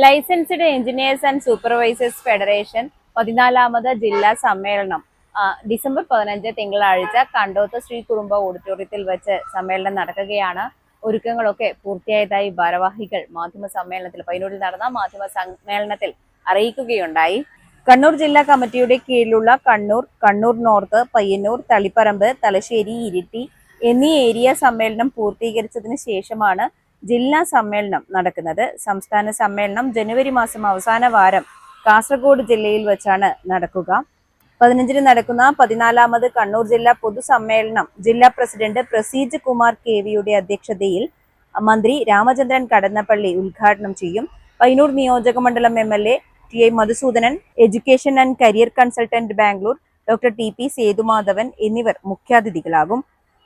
Licensed engineers and supervisors federation 14ാമത് ജില്ലാ സമ്മേളനം ഡിസംബർ 15 തിങ്കളാഴ്ച കണ്ടോത്ത് ശ്രീ കുറുമ്പ ഓഡിറ്റോറിയത്തിൽ വെച്ച് സമ്മേളനം നടക്കുകയാണ്. ഒരുക്കങ്ങളൊക്കെ പൂർത്തിയായതായി ഭാരവാഹികൾ പയ്യന്നൂരിൽ നടന്ന മാധ്യമ സമ്മേളനത്തിൽ അറിയിക്കുകയുണ്ടായി. കണ്ണൂർ ജില്ലാ കമ്മിറ്റിയുടെ കീഴിലുള്ള കണ്ണൂർ നോർത്ത്, പയ്യന്നൂർ, തളിപ്പറമ്പ്, തലശ്ശേരി, ഇരിട്ടി എന്നീ ഏരിയ സമ്മേളനം പൂർത്തീകരിച്ചതിന് ശേഷമാണ് ജില്ലാ സമ്മേളനം നടക്കുന്നത്. സംസ്ഥാന സമ്മേളനം ജനുവരി മാസം അവസാന വാരം കാസർഗോഡ് ജില്ലയിൽ വെച്ചാണ് നടക്കുക. 15 നടക്കുന്ന 14ാമത് കണ്ണൂർ ജില്ലാ പൊതുസമ്മേളനം ജില്ലാ പ്രസിഡന്റ് പ്രസീജ് കുമാർ KVയുടെ അധ്യക്ഷതയിൽ മന്ത്രി രാമചന്ദ്രൻ കടന്നപ്പള്ളി ഉദ്ഘാടനം ചെയ്യും. പയ്യന്നൂർ നിയോജക മണ്ഡലം MLA TI Madhusoodanan, education and career consultant Bangalore doctor TP Sethumadhavan എന്നിവർ മുഖ്യാതിഥികളാകും.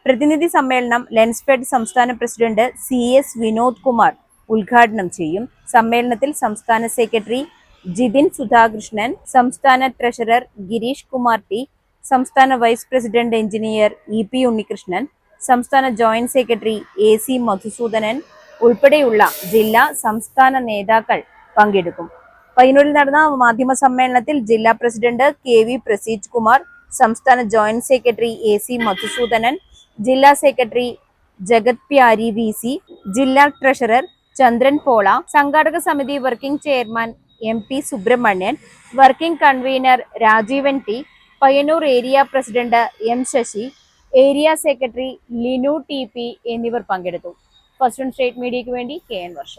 പ്രതിനിധി സമ്മേളനം ലെൻസ്ഫെഡ് സംസ്ഥാന പ്രസിഡന്റ് CS വിനോദ് കുമാർ ഉദ്ഘാടനം ചെയ്യും. സമ്മേളനത്തിൽ സംസ്ഥാന സെക്രട്ടറി ജിതിൻ സുധാകൃഷ്ണൻ, സംസ്ഥാന ട്രഷറർ ഗിരീഷ് കുമാർ T, സംസ്ഥാന vice president engineer EP Unnikrishnan, സംസ്ഥാന ജോയിന്റ് സെക്രട്ടറി AC മധുസൂദനൻ ഉൾപ്പെടെയുള്ള ജില്ലാ സംസ്ഥാന നേതാക്കൾ പങ്കെടുക്കും. പയ്യന്നൂരിൽ നടന്ന മാധ്യമ സമ്മേളനത്തിൽ ജില്ലാ പ്രസിഡന്റ് KV പ്രസീജ് കുമാർ, സംസ്ഥാന ജോയിന്റ് സെക്രട്ടറി AC മധുസൂദനൻ, ജില്ലാ സെക്രട്ടറി ജഗത് പ്യാരി VC, ജില്ലാ ട്രഷറർ ചന്ദ്രൻ പോള, സംഘാടക സമിതി working chairman MP Subramanian, working convener Rajeevan T, Payyanur area president M Sasi, area secretary Linu TP എന്നിവർ പങ്കെടുത്തു. ഫസ്റ്റ് സ്റ്റേറ്റ് മീഡിയയ്ക്ക് വേണ്ടി KN വർഷ.